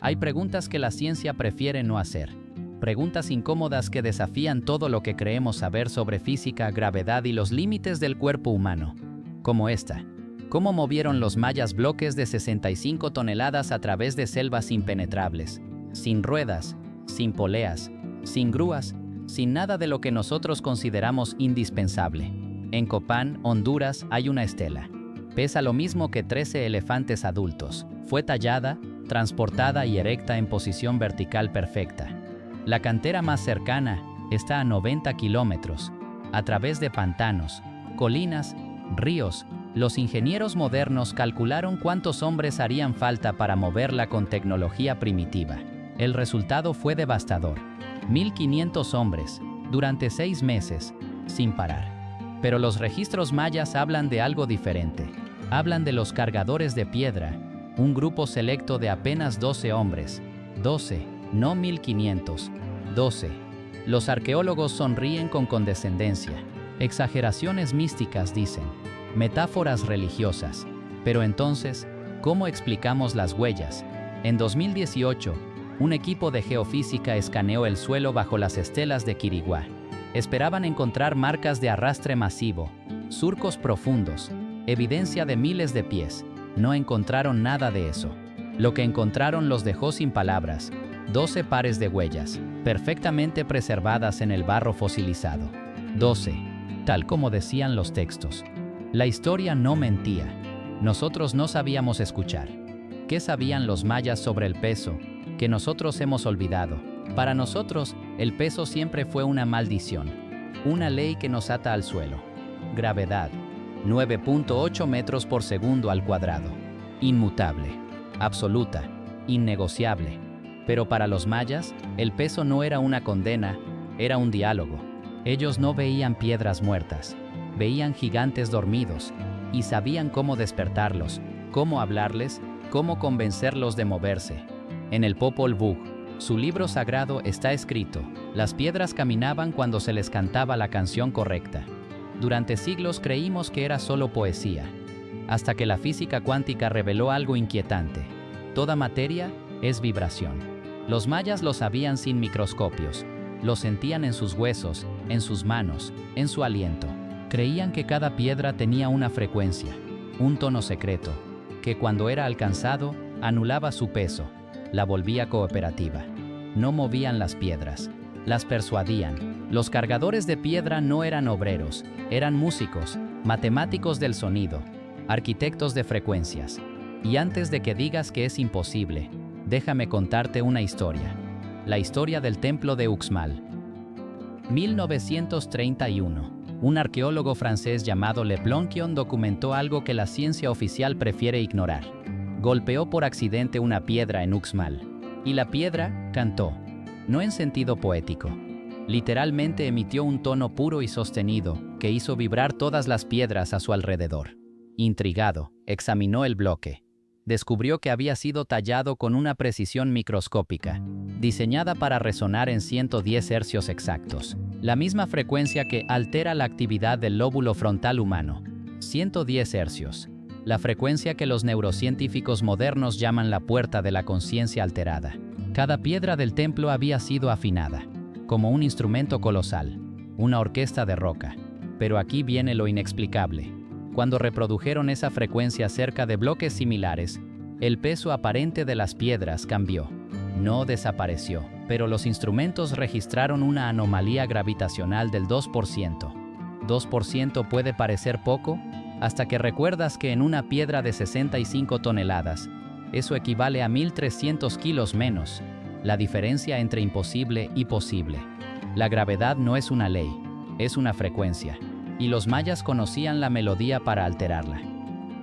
Hay preguntas que la ciencia prefiere no hacer. Preguntas incómodas que desafían todo lo que creemos saber sobre física, gravedad y los límites del cuerpo humano. Como esta. ¿Cómo movieron los mayas bloques de 65 toneladas a través de selvas impenetrables? Sin ruedas, sin poleas, sin grúas, sin nada de lo que nosotros consideramos indispensable. En Copán, Honduras, hay una estela. Pesa lo mismo que 13 elefantes adultos. Fue tallada, transportada y erecta en posición vertical perfecta. La cantera más cercana está a 90 kilómetros. A través de pantanos, colinas, ríos, los ingenieros modernos calcularon cuántos hombres harían falta para moverla con tecnología primitiva. El resultado fue devastador. 1.500 hombres, durante 6 meses, sin parar. Pero los registros mayas hablan de algo diferente. Hablan de los cargadores de piedra, un grupo selecto de apenas 12 hombres. 12, no 1.500, 12. Los arqueólogos sonríen con condescendencia. Exageraciones místicas, dicen. Metáforas religiosas. Pero entonces, ¿cómo explicamos las huellas? En 2018, un equipo de geofísica escaneó el suelo bajo las estelas de Quiriguá. Esperaban encontrar marcas de arrastre masivo, surcos profundos, evidencia de miles de pies. No encontraron nada de eso. Lo que encontraron los dejó sin palabras. 12 pares de huellas, perfectamente preservadas en el barro fosilizado. 12, tal como decían los textos. La historia no mentía. Nosotros no sabíamos escuchar. ¿Qué sabían los mayas sobre el peso, que nosotros hemos olvidado? Para nosotros, el peso siempre fue una maldición, una ley que nos ata al suelo. Gravedad, 9.8 metros por segundo al cuadrado. Inmutable, absoluta, innegociable. Pero para los mayas, el peso no era una condena, era un diálogo. Ellos no veían piedras muertas, veían gigantes dormidos, y sabían cómo despertarlos, cómo hablarles, cómo convencerlos de moverse. En el Popol Vuh, su libro sagrado, está escrito: las piedras caminaban cuando se les cantaba la canción correcta. Durante siglos creímos que era solo poesía, hasta que la física cuántica reveló algo inquietante. Toda materia es vibración. Los mayas lo sabían sin microscopios, lo sentían en sus huesos, en sus manos, en su aliento. Creían que cada piedra tenía una frecuencia, un tono secreto, que cuando era alcanzado, anulaba su peso, la volvía cooperativa. No movían las piedras, las persuadían. Los cargadores de piedra no eran obreros, eran músicos, matemáticos del sonido, arquitectos de frecuencias. Y antes de que digas que es imposible, déjame contarte una historia. La historia del templo de Uxmal. 1931. Un arqueólogo francés llamado Le Plongeon documentó algo que la ciencia oficial prefiere ignorar. Golpeó por accidente una piedra en Uxmal. Y la piedra cantó, no en sentido poético. Literalmente emitió un tono puro y sostenido que hizo vibrar todas las piedras a su alrededor. Intrigado, examinó el bloque. Descubrió que había sido tallado con una precisión microscópica, diseñada para resonar en 110 hercios exactos, la misma frecuencia que altera la actividad del lóbulo frontal humano. 110 hercios, la frecuencia que los neurocientíficos modernos llaman la puerta de la conciencia alterada. Cada piedra del templo había sido afinada, como un instrumento colosal, una orquesta de roca. Pero aquí viene lo inexplicable. Cuando reprodujeron esa frecuencia cerca de bloques similares, el peso aparente de las piedras cambió. No desapareció, pero los instrumentos registraron una anomalía gravitacional del 2%. 2% puede parecer poco, hasta que recuerdas que en una piedra de 65 toneladas, eso equivale a 1.300 kilos menos, la diferencia entre imposible y posible. La gravedad no es una ley, es una frecuencia. Y los mayas conocían la melodía para alterarla.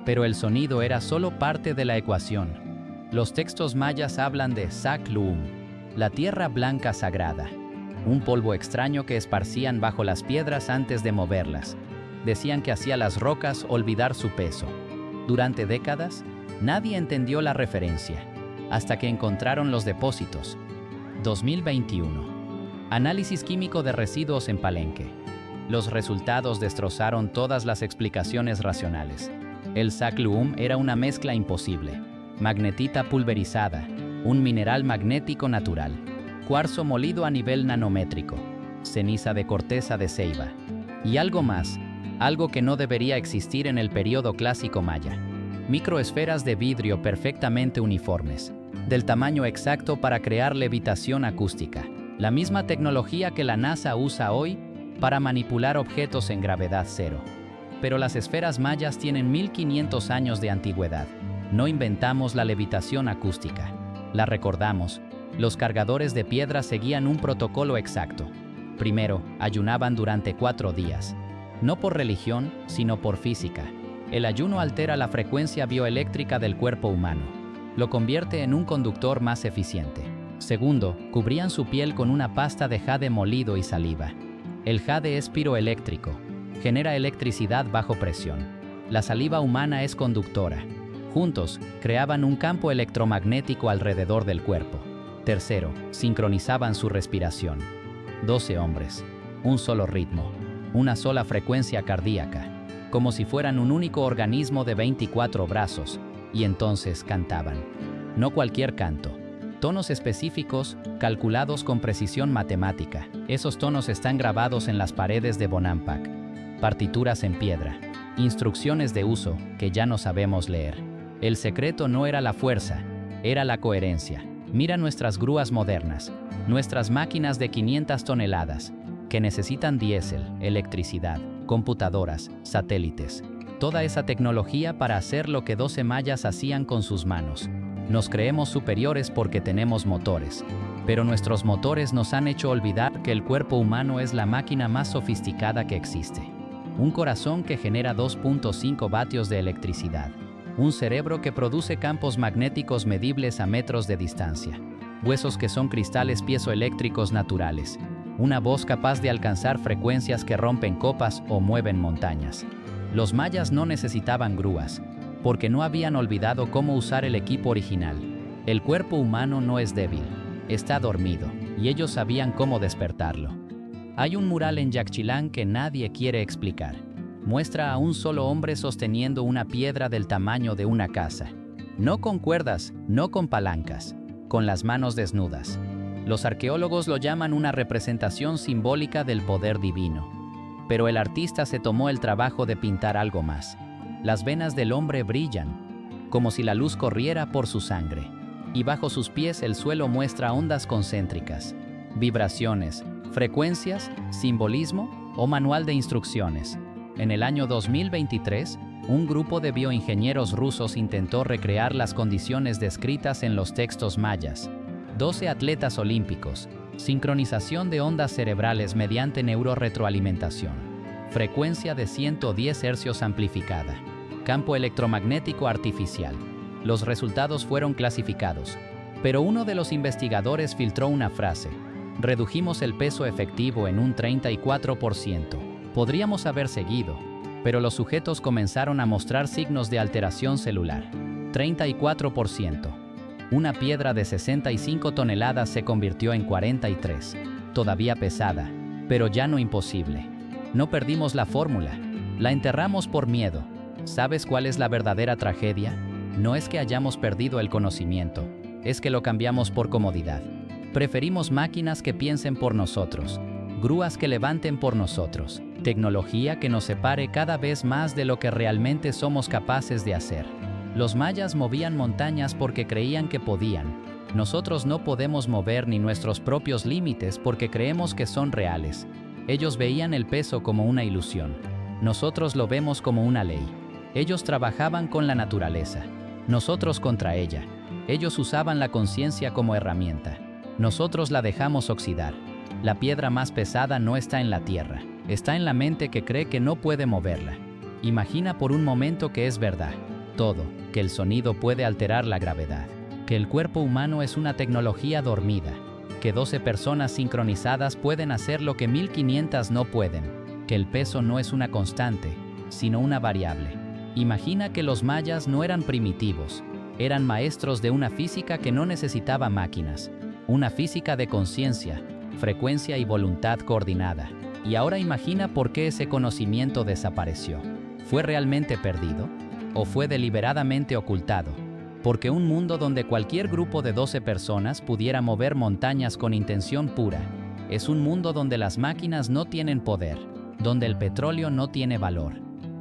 Pero el sonido era solo parte de la ecuación. Los textos mayas hablan de Sac-Luum, la tierra blanca sagrada, un polvo extraño que esparcían bajo las piedras antes de moverlas. Decían que hacía las rocas olvidar su peso. Durante décadas, nadie entendió la referencia, hasta que encontraron los depósitos. 2021. Análisis químico de residuos en Palenque. Los resultados destrozaron todas las explicaciones racionales. El Sac-Luum era una mezcla imposible. Magnetita pulverizada, un mineral magnético natural, cuarzo molido a nivel nanométrico, ceniza de corteza de ceiba, y algo más, algo que no debería existir en el período clásico maya. Microesferas de vidrio perfectamente uniformes, del tamaño exacto para crear levitación acústica, la misma tecnología que la NASA usa hoy para manipular objetos en gravedad cero. Pero las esferas mayas tienen 1500 años de antigüedad. No inventamos la levitación acústica, la recordamos. Los cargadores de piedra seguían un protocolo exacto. Primero, ayunaban durante 4 días. No por religión, sino por física. El ayuno altera la frecuencia bioeléctrica del cuerpo humano. Lo convierte en un conductor más eficiente. Segundo, cubrían su piel con una pasta de jade molido y saliva. El jade es piroeléctrico. Genera electricidad bajo presión. La saliva humana es conductora. Juntos, creaban un campo electromagnético alrededor del cuerpo. Tercero, sincronizaban su respiración. 12 hombres, un solo ritmo, una sola frecuencia cardíaca, como si fueran un único organismo de 24 brazos, y entonces cantaban. No cualquier canto. Tonos específicos, calculados con precisión matemática. Esos tonos están grabados en las paredes de Bonampak. Partituras en piedra. Instrucciones de uso que ya no sabemos leer. El secreto no era la fuerza, era la coherencia. Mira nuestras grúas modernas, nuestras máquinas de 500 toneladas, que necesitan diésel, electricidad, computadoras, satélites. Toda esa tecnología para hacer lo que 12 mayas hacían con sus manos. Nos creemos superiores porque tenemos motores, pero nuestros motores nos han hecho olvidar que el cuerpo humano es la máquina más sofisticada que existe. Un corazón que genera 2.5 vatios de electricidad. Un cerebro que produce campos magnéticos medibles a metros de distancia. Huesos que son cristales piezoeléctricos naturales. Una voz capaz de alcanzar frecuencias que rompen copas o mueven montañas. Los mayas no necesitaban grúas, porque no habían olvidado cómo usar el equipo original. El cuerpo humano no es débil, está dormido, y ellos sabían cómo despertarlo. Hay un mural en Yaxchilán que nadie quiere explicar. Muestra a un solo hombre sosteniendo una piedra del tamaño de una casa. No con cuerdas, no con palancas, con las manos desnudas. Los arqueólogos lo llaman una representación simbólica del poder divino. Pero el artista se tomó el trabajo de pintar algo más. Las venas del hombre brillan, como si la luz corriera por su sangre. Y bajo sus pies el suelo muestra ondas concéntricas, vibraciones, frecuencias, simbolismo o manual de instrucciones. En el año 2023, un grupo de bioingenieros rusos intentó recrear las condiciones descritas en los textos mayas. 12 atletas olímpicos, sincronización de ondas cerebrales mediante neurorretroalimentación, frecuencia de 110 Hz amplificada, campo electromagnético artificial. Los resultados fueron clasificados, pero uno de los investigadores filtró una frase: redujimos el peso efectivo en un 34%. Podríamos haber seguido, pero los sujetos comenzaron a mostrar signos de alteración celular. 34%. Una piedra de 65 toneladas se convirtió en 43. Todavía pesada, pero ya no imposible. No perdimos la fórmula, la enterramos por miedo. ¿Sabes cuál es la verdadera tragedia? No es que hayamos perdido el conocimiento, es que lo cambiamos por comodidad. Preferimos máquinas que piensen por nosotros, grúas que levanten por nosotros, tecnología que nos separe cada vez más de lo que realmente somos capaces de hacer. Los mayas movían montañas porque creían que podían. Nosotros no podemos mover ni nuestros propios límites porque creemos que son reales. Ellos veían el peso como una ilusión. Nosotros lo vemos como una ley. Ellos trabajaban con la naturaleza. Nosotros contra ella. Ellos usaban la conciencia como herramienta. Nosotros la dejamos oxidar. La piedra más pesada no está en la tierra. Está en la mente que cree que no puede moverla. Imagina por un momento que es verdad. Todo, que el sonido puede alterar la gravedad. Que el cuerpo humano es una tecnología dormida. Que 12 personas sincronizadas pueden hacer lo que 1500 no pueden. Que el peso no es una constante, sino una variable. Imagina que los mayas no eran primitivos. Eran maestros de una física que no necesitaba máquinas. Una física de conciencia, frecuencia y voluntad coordinada. Y ahora imagina por qué ese conocimiento desapareció. ¿Fue realmente perdido? ¿O fue deliberadamente ocultado? Porque un mundo donde cualquier grupo de 12 personas pudiera mover montañas con intención pura, es un mundo donde las máquinas no tienen poder, donde el petróleo no tiene valor,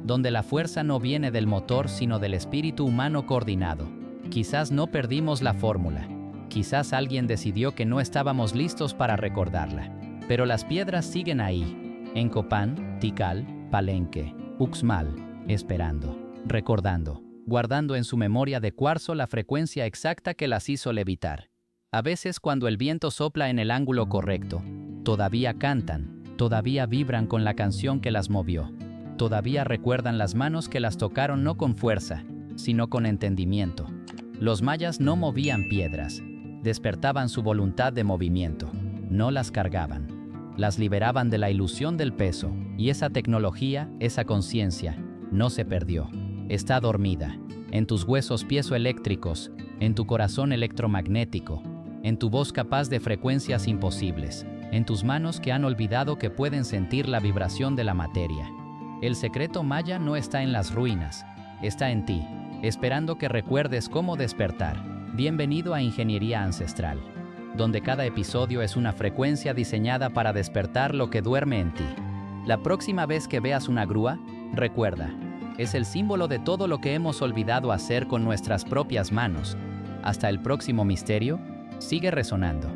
donde la fuerza no viene del motor sino del espíritu humano coordinado. Quizás no perdimos la fórmula, quizás alguien decidió que no estábamos listos para recordarla, pero las piedras siguen ahí, en Copán, Tikal, Palenque, Uxmal, esperando, recordando, guardando en su memoria de cuarzo la frecuencia exacta que las hizo levitar. A veces cuando el viento sopla en el ángulo correcto, todavía cantan, todavía vibran con la canción que las movió, todavía recuerdan las manos que las tocaron no con fuerza, sino con entendimiento. Los mayas no movían piedras, despertaban su voluntad de movimiento, no las cargaban, las liberaban de la ilusión del peso, y esa tecnología, esa conciencia, no se perdió. Está dormida, en tus huesos piezoeléctricos, en tu corazón electromagnético, en tu voz capaz de frecuencias imposibles, en tus manos que han olvidado que pueden sentir la vibración de la materia. El secreto maya no está en las ruinas, está en ti, esperando que recuerdes cómo despertar. Bienvenido a Ingeniería Ancestral, donde cada episodio es una frecuencia diseñada para despertar lo que duerme en ti. La próxima vez que veas una grúa, recuerda, es el símbolo de todo lo que hemos olvidado hacer con nuestras propias manos. Hasta el próximo misterio, sigue resonando.